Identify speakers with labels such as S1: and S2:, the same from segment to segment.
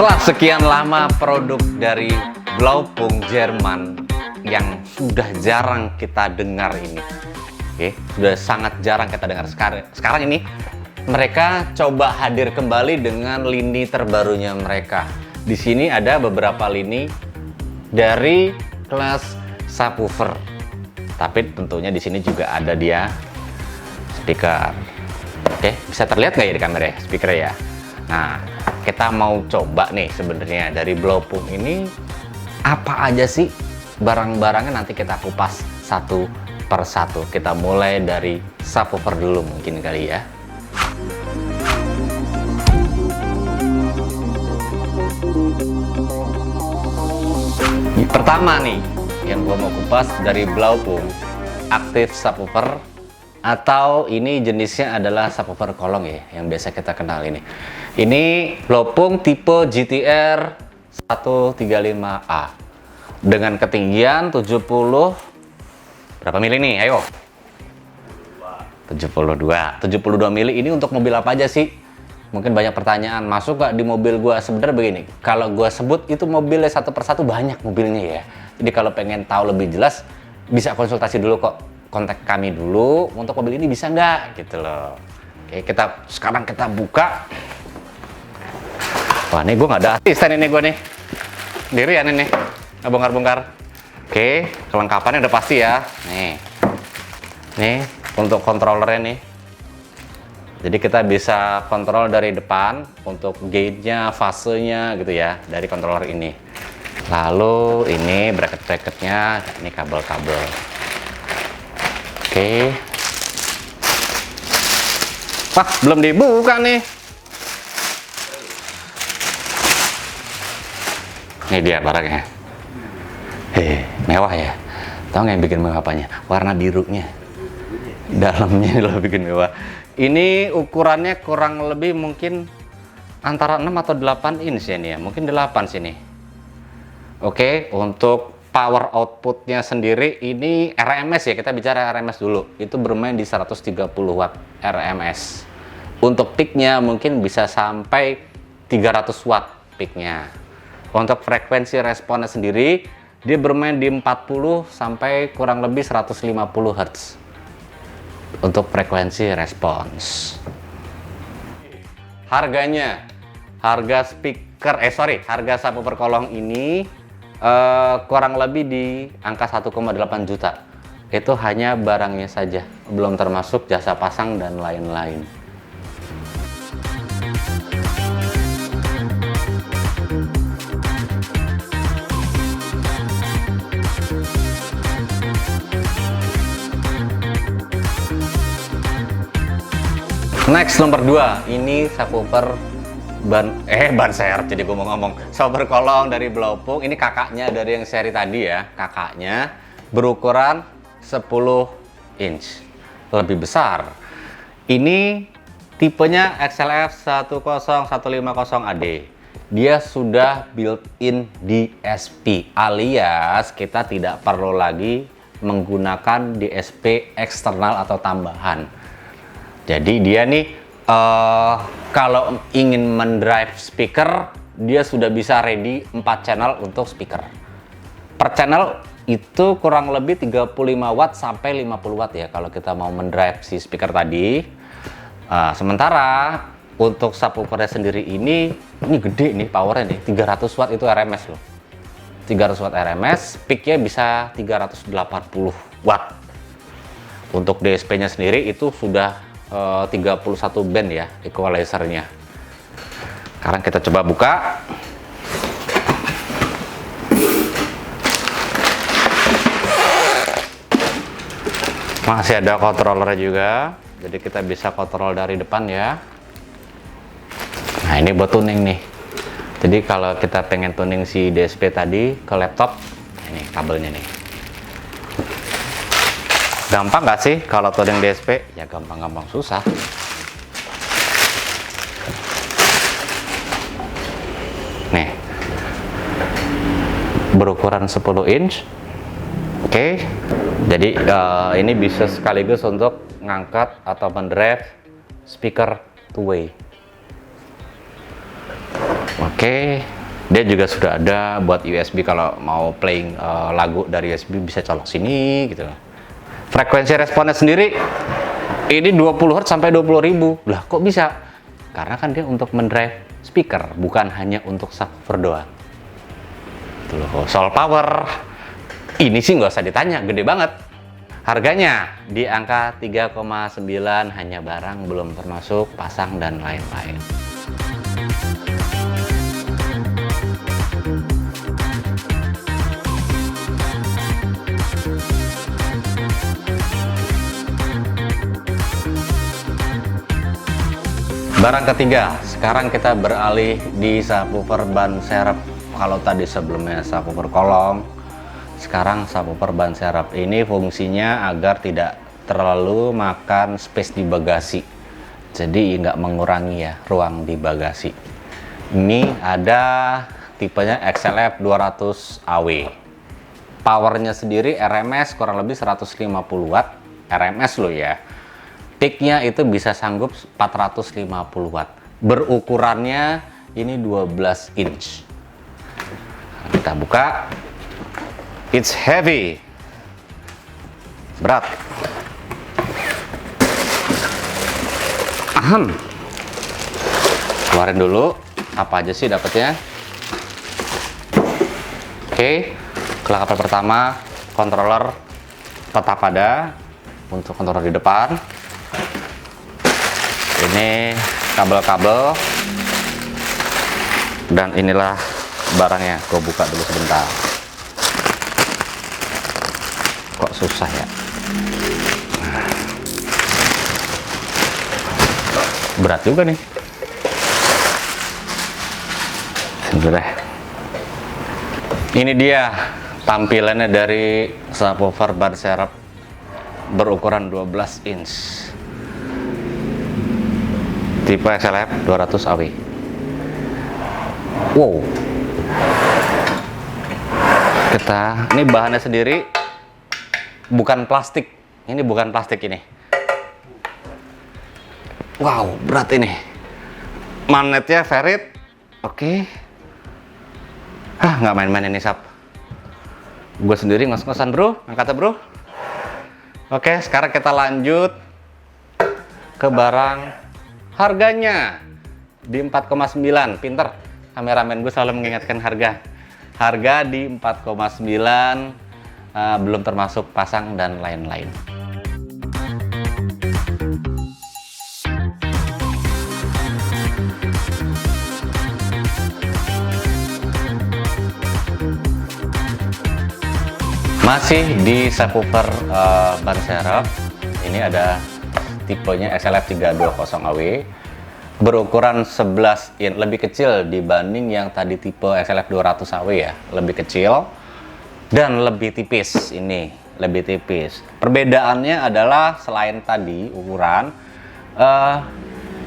S1: Setelah sekian lama produk dari Blaupunkt Jerman yang sudah jarang kita dengar ini, sudah sangat jarang kita dengar sekarang ini, mereka coba hadir kembali dengan lini terbarunya mereka. Di sini ada beberapa lini dari kelas subwoofer, tapi tentunya di sini juga ada dia speaker. Oke, bisa terlihat nggak ya di kamera ya speaker ya? Nah, kita mau coba nih sebenarnya dari Blaupunkt ini apa aja sih barang-barangnya, nanti kita kupas satu per satu. Kita mulai dari subwoofer dulu mungkin kali ya. Pertama nih yang gua mau kupas dari Blaupunkt Active Subwoofer, atau ini jenisnya adalah subwoofer kolong ya, yang biasa kita kenal ini. Ini Blaupunkt tipe GTR 135A dengan ketinggian 70 berapa mili nih? Ayo. 72 mili. Ini untuk mobil apa aja sih? Mungkin banyak pertanyaan, masuk gak di mobil gua? Sebenarnya begini, kalau gua sebut itu mobilnya satu persatu, banyak mobilnya ya. Jadi kalau pengen tahu lebih jelas, bisa konsultasi dulu kok. Kontak kami dulu untuk mobil ini bisa nggak gitu loh. Oke, sekarang kita buka. Wah, nih gue nggak ada asisten ini gue nih. Sendirian ini, nggak bongkar-bongkar. Oke, kelengkapannya udah pasti ya. Nih untuk kontrolernya nih. Jadi kita bisa kontrol dari depan untuk gauge-nya, fasenya gitu ya, dari controller ini. Lalu ini bracket-bracketnya, ini kabel-kabel. Oke. Wah, belum dibuka nih. Ini dia barangnya. Mewah ya. Tahu nggak yang bikin mewah apanya? Warna birunya. Dalamnya loh bikin mewah. Ini ukurannya kurang lebih mungkin antara 6 atau 8 inch ya nih ya. Mungkin 8 sini. Oke, untuk power outputnya sendiri ini RMS ya, kita bicara RMS dulu. Itu bermain di 130 watt RMS. Untuk peaknya mungkin bisa sampai 300 watt peaknya. Untuk frekuensi responnya sendiri, dia bermain di 40 sampai kurang lebih 150 Hz. Untuk frekuensi respons. Harganya, harga harga subwoofer kolong ini kurang lebih di angka 1,8 juta. Itu hanya barangnya saja, belum termasuk jasa pasang dan lain-lain. Next, nomor 2, ini subwoofer ban serep, jadi gue mau ngomong subwoofer kolong dari Blaupunkt. Ini kakaknya dari yang seri tadi ya, kakaknya berukuran 10 inch, lebih besar. Ini tipenya XLF 10150AD. Dia sudah built-in DSP, alias kita tidak perlu lagi menggunakan DSP eksternal atau tambahan. Jadi dia nih kalau ingin mendrive speaker, dia sudah bisa ready 4 channel untuk speaker. Per channel itu kurang lebih 35 watt sampai 50 watt ya kalau kita mau mendrive si speaker tadi. Sementara untuk subwoofernya sendiri ini gede nih powernya nih, 300 watt itu RMS loh. 300 watt RMS, peaknya bisa 380 watt. Untuk DSP-nya sendiri itu sudah 31 band ya equalizer-nya. Sekarang kita coba buka. Masih ada controller juga, jadi kita bisa kontrol dari depan ya. Nah, ini buat tuning nih. Jadi kalau kita pengen tuning si DSP tadi ke laptop, ini kabelnya nih. Gampang nggak sih kalau tuning DSP? Ya gampang-gampang susah. Nih, berukuran 10 inch. Oke, jadi ini bisa sekaligus untuk ngangkat atau mendrive speaker two way. Oke, Dia juga sudah ada buat USB kalau mau playing lagu dari USB bisa colok sini gitu. Frekuensi responnya sendiri ini 20 Hz sampai 20.000. Lah kok bisa? Karena kan dia untuk mendrive speaker, bukan hanya untuk subwoofer doang. Tuh loh, soal power ini sih nggak usah ditanya, gede banget. Harganya di angka 3,9, hanya barang, belum termasuk pasang dan lain-lain. Barang ketiga, sekarang kita beralih di subwoofer ban serep. Kalau tadi sebelumnya subwoofer kolong, sekarang subwoofer ban serep. Ini fungsinya agar tidak terlalu makan space di bagasi, jadi nggak mengurangi ya ruang di bagasi. Ini ada tipenya XLF 200 AW. Powernya sendiri RMS kurang lebih 150 watt. RMS loh ya. Peaknya itu bisa sanggup 450 watt. Berukurannya ini 12 inch. Kita buka. It's heavy. Berat. Ahem. Keluarin dulu. Apa aja sih dapetnya? Oke. Kelengkapan pertama, controller tetap ada untuk controller di depan. Ini kabel-kabel, dan inilah barangnya. Gue buka dulu sebentar. Kok susah ya? Berat juga nih. Sudah. Ini dia tampilannya dari subwoofer ban serep berukuran 12 inch. Tipe XLF 200 AW. Wow. Ini bahannya sendiri bukan plastik. Ini bukan plastik ini. Wow, berat ini. Magnetnya ferrit. Oke. Nggak main-main ini, Sap. Gue sendiri ngos-ngosan, bro. Angkatnya, bro. Oke, sekarang kita lanjut ke barang. Harganya di 4,9. Pinter, kameramen gue selalu mengingatkan harga. Harga di 4,9, belum termasuk pasang dan lain-lain. Masih di subwoofer ban serep. Ini ada tipenya XLF 320 AW, berukuran 11 inch, lebih kecil dibanding yang tadi tipe XLF 200 AW ya, lebih kecil dan lebih tipis. Ini lebih tipis. Perbedaannya adalah selain tadi ukuran,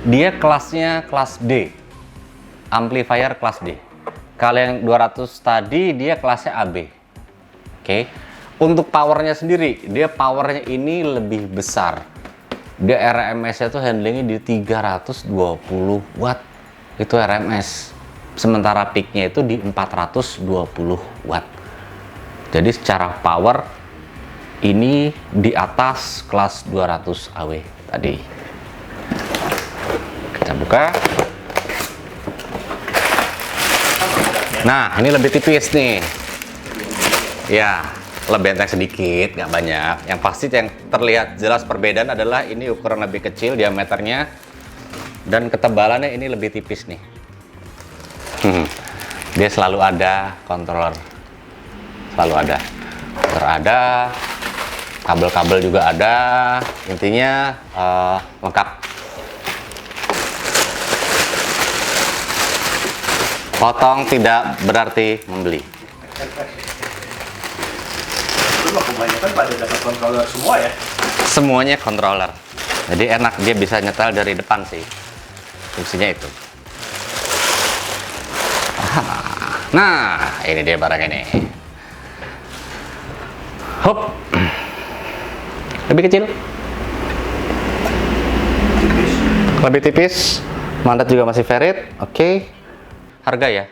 S1: dia kelasnya kelas D, amplifier kelas D. Kalau yang 200 tadi dia kelasnya AB. Oke. Untuk powernya sendiri, dia powernya ini lebih besar. Dia RMS-nya tuh handlingnya di 320 watt. Itu RMS. Sementara peaknya itu di 420 watt. Jadi secara power ini di atas kelas 200 AW tadi. Kita buka. Nah, ini lebih tipis nih. Ya, lebih enteng sedikit, nggak banyak. Yang pasti yang terlihat jelas perbedaan adalah ini ukuran lebih kecil diameternya, dan ketebalannya ini lebih tipis nih. Dia selalu ada controller, selalu ada. Ada kabel-kabel juga ada. Intinya lengkap. Potong tidak berarti membeli.
S2: Kebanyakan pada dapat controller semua ya?
S1: Semuanya controller. Jadi enak, dia bisa nyetel dari depan sih. Fungsinya itu. Nah, ini dia barang ini. Hop. Lebih kecil. Lebih tipis. Mandat juga masih ferrit. Oke. Harga ya.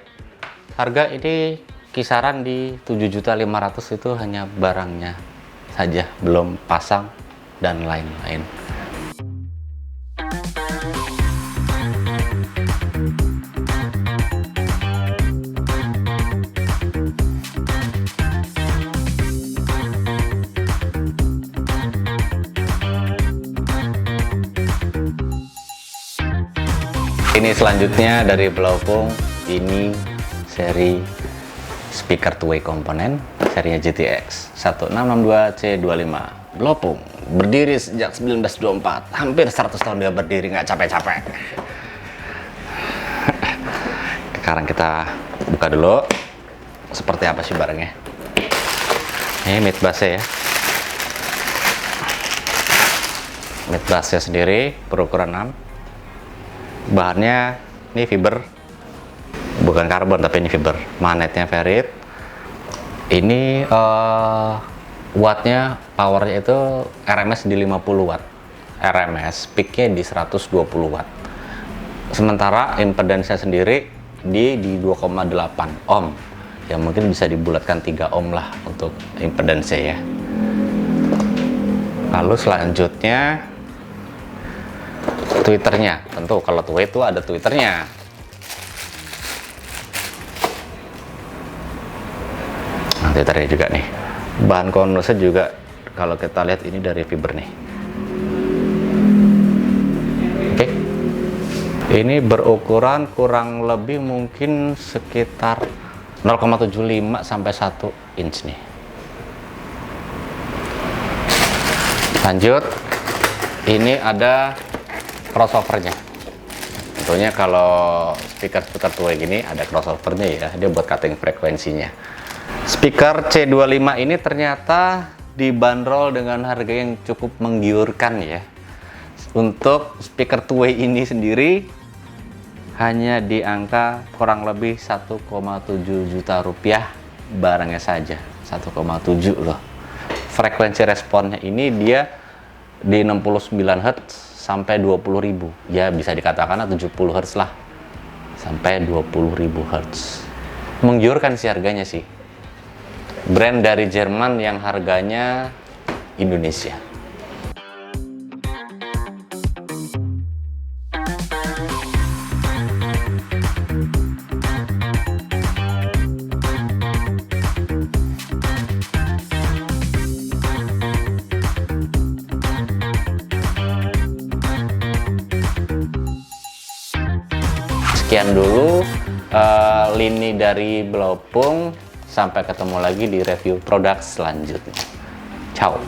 S1: Harga ini kisaran di 7.500.000, itu hanya barangnya saja, belum pasang dan lain-lain. Ini selanjutnya dari Blaupung, ini seri speaker two-way komponen, serinya GTX 1662C25. Blaupung berdiri sejak 1924, hampir 100 tahun dia berdiri, nggak capek-capek. Sekarang kita buka dulu, seperti apa sih barangnya. Ini mid bassnya ya. Mid bassnya sendiri berukuran 6. Bahannya ini fiber, bukan karbon tapi ini fiber. Magnetnya ferrit. Ini wattnya, powernya itu RMS di 50 watt, RMS peaknya di 120 watt. Sementara impedance sendiri di 2,8 ohm, yang mungkin bisa dibulatkan 3 ohm lah untuk impedance ya. Lalu selanjutnya tweeternya, tentu kalau two-way itu ada tweeternya. Nah, tweeternya juga nih. Bahan konusnya juga kalau kita lihat ini dari fiber nih. Oke. Ini berukuran kurang lebih mungkin sekitar 0,75 sampai 1 inch nih. Lanjut, ini ada crossovernya. Tentunya kalau speaker two-way gini ada crossovernya ya, dia buat cutting frekuensinya. Speaker C25 ini ternyata dibanderol dengan harga yang cukup menggiurkan ya. Untuk speaker two-way ini sendiri hanya di angka kurang lebih 1,7 juta rupiah barangnya saja, 1,7 loh. Frekuensi responnya ini dia di 69 Hz sampai 20.000, ya bisa dikatakan 70 Hz lah, sampai 20.000 Hz. Menggiurkan sih harganya sih. Brand dari Jerman yang harganya Indonesia. Sekian dulu lini dari Blaupung. Sampai ketemu lagi di review produk selanjutnya. Ciao.